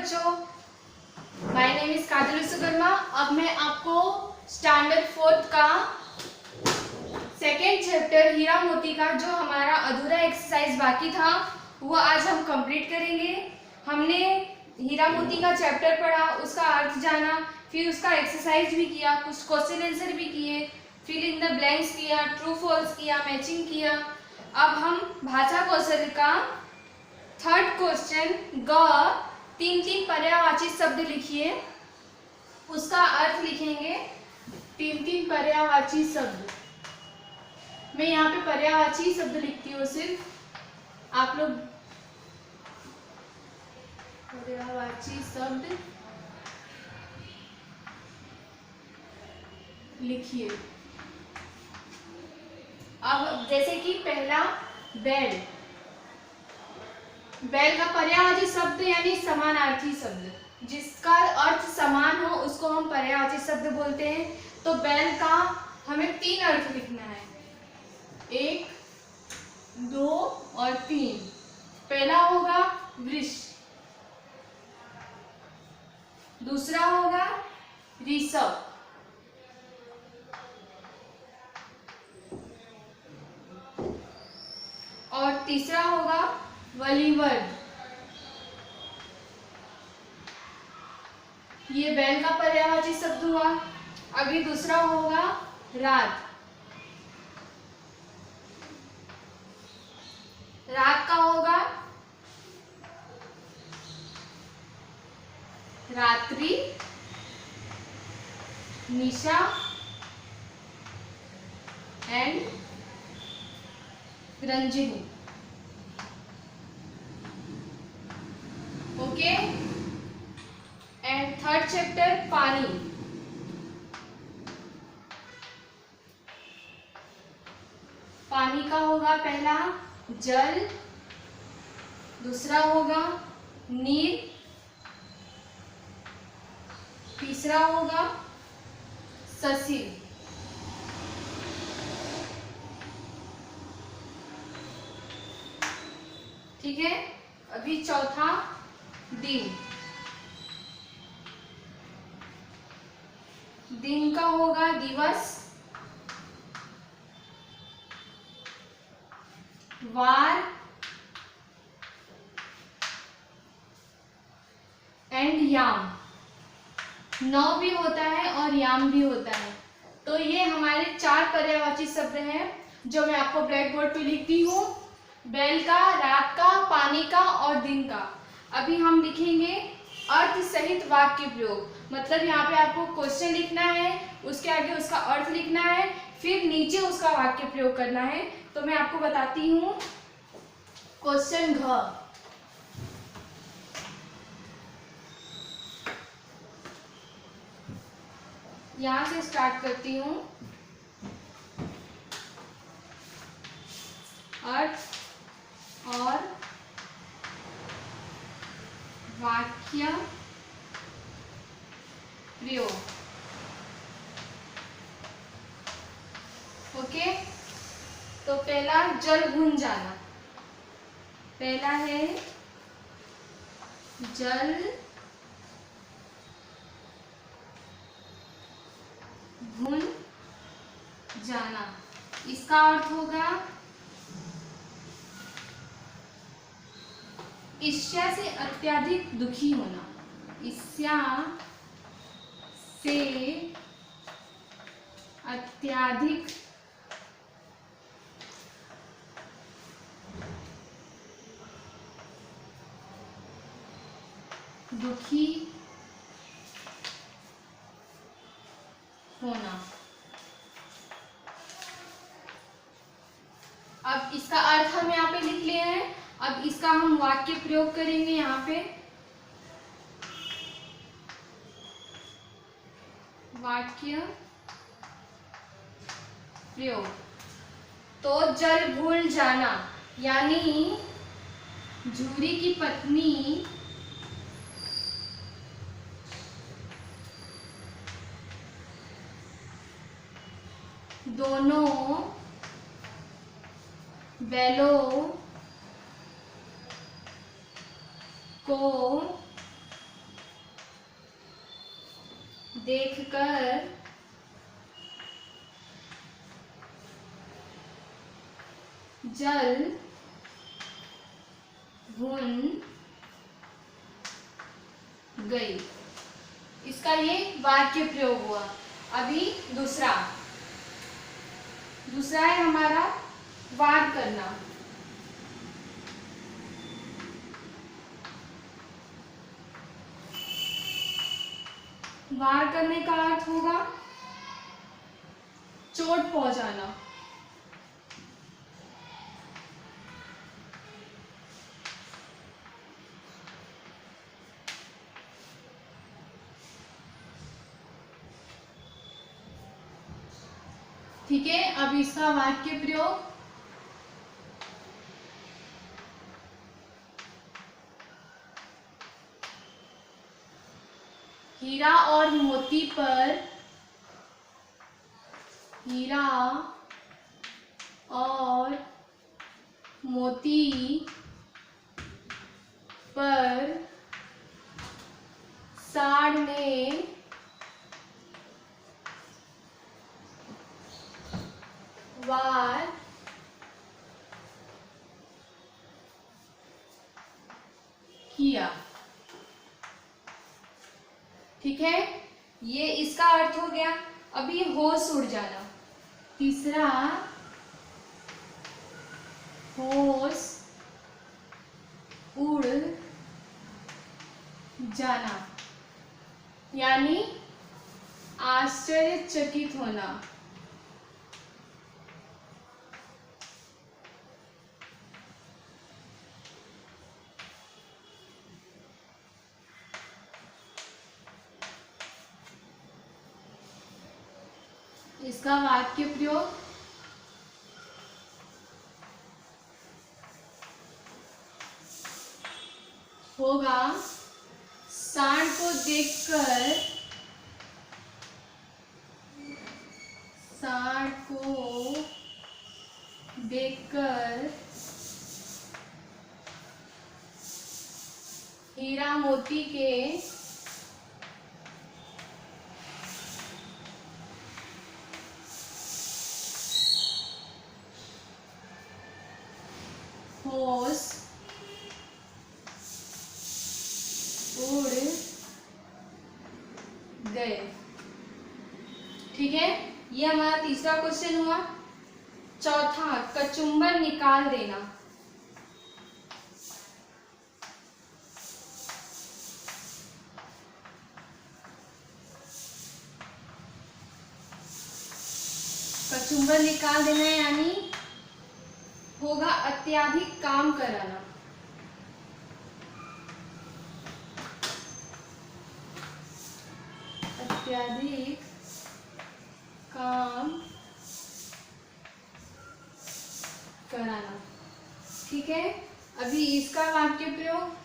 बच्चों, my name is काजल विश्वकर्मा। अब मैं आपको स्टैंडर्ड 4th का सेकेंड चैप्टर हीरा मोती का जो हमारा अधूरा एक्सरसाइज बाकी था वो आज हम कंप्लीट करेंगे। हमने हीरा मोती का चैप्टर पढ़ा, उसका अर्थ जाना, फिर उसका एक्सरसाइज भी किया, कुछ क्वेश्चन आंसर भी किए, फिल इन द ब्लैंक्स किया, ट्रू फॉल्स किया, मैचिंग किया। अब हम भाषा कौशल का थर्ड क्वेश्चन ग 3 पर्यायवाची शब्द लिखिए, उसका अर्थ लिखेंगे। 3 पर्यायवाची शब्द, मैं यहाँ पे पर्यायवाची शब्द लिखती हूँ, सिर्फ आप लोग पर्यायवाची शब्द लिखिए। अब जैसे कि पहला बैल, बैल का पर्यायवाची शब्द यानी समानार्थी शब्द, जिसका अर्थ समान हो उसको हम पर्यायवाची शब्द बोलते हैं। तो बैल का हमें 3 अर्थ लिखना है, 1, 2 और 3। पहला होगा वृष, दूसरा होगा ऋषभ, और तीसरा होगा वलिवर्ध। ये बैल का पर्यायवाची शब्द हुआ। अभी दूसरा होगा रात, रात का होगा रात्रि, निशा एंड रंजनी। ओके, एंड थर्ड चैप्टर पानी, पानी का होगा पहला जल, दूसरा होगा नीर, तीसरा होगा ससिल। ठीक है, अभी चौथा दिन, दिन का होगा दिवस, वार एंड याम। नौ भी होता है और याम भी होता है। तो ये हमारे 4 पर्यायवाची शब्द हैं जो मैं आपको ब्लैक बोर्ड पे लिखती हूँ। बैल का, रात का, पानी का और दिन का। अभी हम लिखेंगे अर्थ सहित वाक्य प्रयोग। मतलब यहाँ पे आपको क्वेश्चन लिखना है, उसके आगे उसका अर्थ लिखना है, फिर नीचे उसका वाक्य प्रयोग करना है। तो मैं आपको बताती हूँ। क्वेश्चन घ, यहाँ से स्टार्ट करती हूँ। अर्थ और वाक्य प्रयोग। ओके, तो पहला जल भून जाना, पहला है जल भून जाना। इसका अर्थ होगा ईर्ष्या से अत्यधिक दुखी होना, ईर्ष्या से अत्यधिक दुखी होना। अब इसका अर्थ हम यहाँ पे लिख लिए हैं। अब इसका हम वाक्य प्रयोग करेंगे यहाँ पे। वाक्य प्रयोग, तो जल भूल जाना यानी झूरी की पत्नी दोनों बैलों को देखकर जल भुन गई। इसका ये वाक्य प्रयोग हुआ। अभी दूसरा है हमारा वार करना। वार करने का अर्थ होगा चोट पहुंचाना। ठीक है, अब इसका वाक्य प्रयोग। हीरा और मोती पर, हीरा और मोती पर सांड ने वार किया। ठीक है, ये इसका अर्थ हो गया। अभी होश उड़ जाना। तीसरा, होश उड़ जाना यानी आश्चर्यचकित होना। इसका वाक्य प्रयोग। होगा सांड को देखकर, सांड को देखकर हीरा मोती के होश उड़ गए। ठीक है, ये हमारा तीसरा क्वेश्चन हुआ। चौथा, कचुम्बर निकाल देना। कचुम्बर निकाल देना यानी होगा अत्यधिक काम कराना। अत्यधिक काम कराना। ठीक है, अभी इसका वाक्य प्रयोग।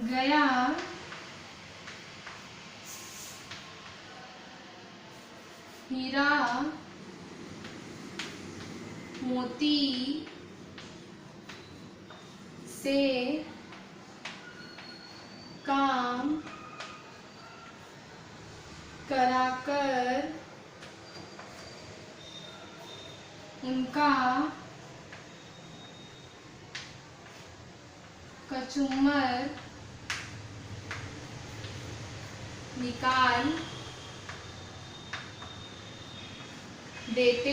गया हीरा मोती से काम कराकर उनका कचुम्बर निकाल देते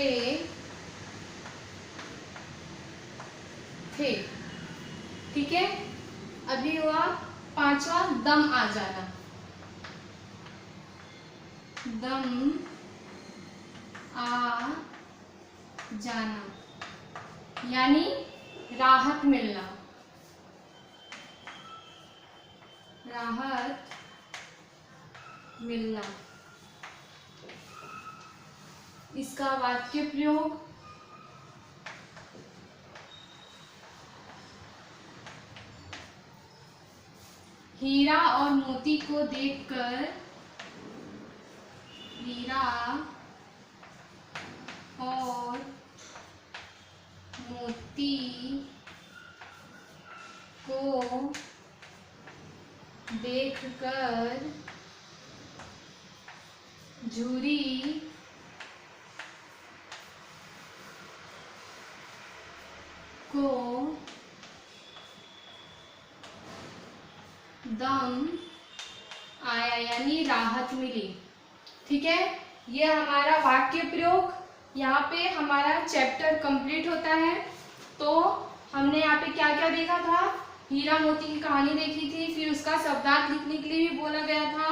थे। ठीक है, अभी हुआ पांचवा, दम आ जाना। दम आ जाना यानी राहत मिलना। राहत मिलना। इसका वाक्य प्रयोग। हीरा और मोती को देखकर, हीरा और व्यक्ति को देखकर जूरी को दम आया, यानी राहत मिली। ठीक है, ये हमारा वाक्य प्रयोग, यहाँ पे हमारा चैप्टर कंप्लीट होता है। तो हमने यहाँ पे क्या क्या देखा था, हीरा मोती की कहानी देखी थी, फिर उसका शब्दार्थ लिखने के लिए भी बोला गया था,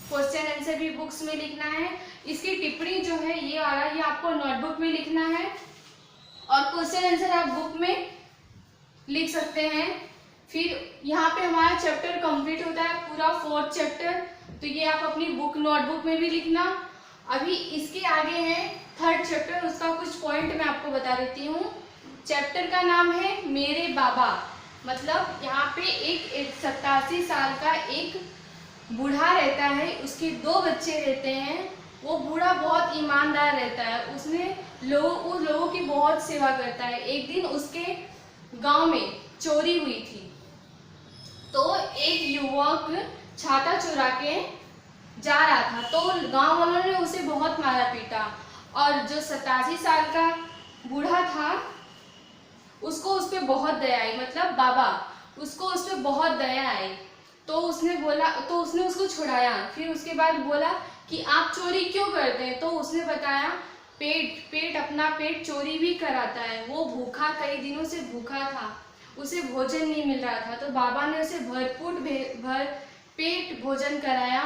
क्वेश्चन आंसर भी बुक्स में लिखना है। इसकी टिप्पणी जो है ये आ रहा है, ये आपको नोटबुक में लिखना है और क्वेश्चन आंसर आप बुक में लिख सकते हैं। फिर यहाँ पे हमारा चैप्टर कंप्लीट होता है पूरा 4th चैप्टर, तो ये आप अपनी बुक नोटबुक में भी लिखना। अभी इसके आगे है 3rd चैप्टर, उसका कुछ पॉइंट मैं आपको बता देती हूँ। चैप्टर का नाम है मेरे बाबा, मतलब यहाँ पे एक 87 साल का एक बूढ़ा रहता है, उसके 2 बच्चे रहते हैं। वो बूढ़ा बहुत ईमानदार रहता है, उसने लोगों की बहुत सेवा करता है। एक दिन उसके गांव में चोरी हुई थी, तो एक युवक छाता चुरा के जा रहा था, तो गांव वालों ने उसे बहुत मारा पीटा, और जो 87 साल का बूढ़ा था उसको उस पर बहुत दया आई, मतलब बाबा, उसको उस पर बहुत दया आई। तो उसने उसको छुड़ाया। फिर उसके बाद बोला कि आप चोरी क्यों करते हैं, तो उसने बताया अपना पेट चोरी भी कराता है। वो भूखा, कई दिनों से भूखा था, उसे भोजन नहीं मिल रहा था, तो बाबा ने उसे भर पेट भोजन कराया।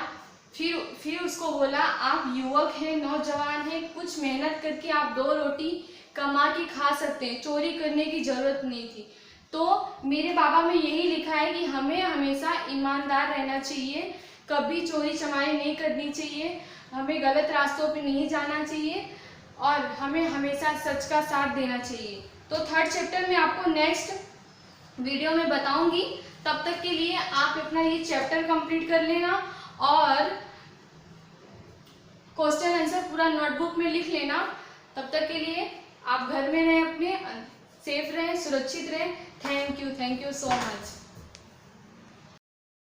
फिर उसको बोला, आप युवक हैं, नौजवान हैं, कुछ मेहनत करके आप 2 रोटी कमा के खा सकते हैं, चोरी करने की जरूरत नहीं थी। तो मेरे बाबा में यही लिखा है कि हमें हमेशा ईमानदार रहना चाहिए, कभी चोरी चमारी नहीं करनी चाहिए, हमें गलत रास्तों पे नहीं जाना चाहिए और हमें हमेशा सच का साथ देना चाहिए। तो 3rd चैप्टर में आपको नेक्स्ट वीडियो में बताऊंगी। तब तक के लिए आप अपना ये चैप्टर कंप्लीट कर लेना और क्वेश्चन आंसर पूरा नोटबुक में लिख लेना। तब तक के लिए आप घर में रहें, अपने सेफ रहें, सुरक्षित रहें। Thank you so much.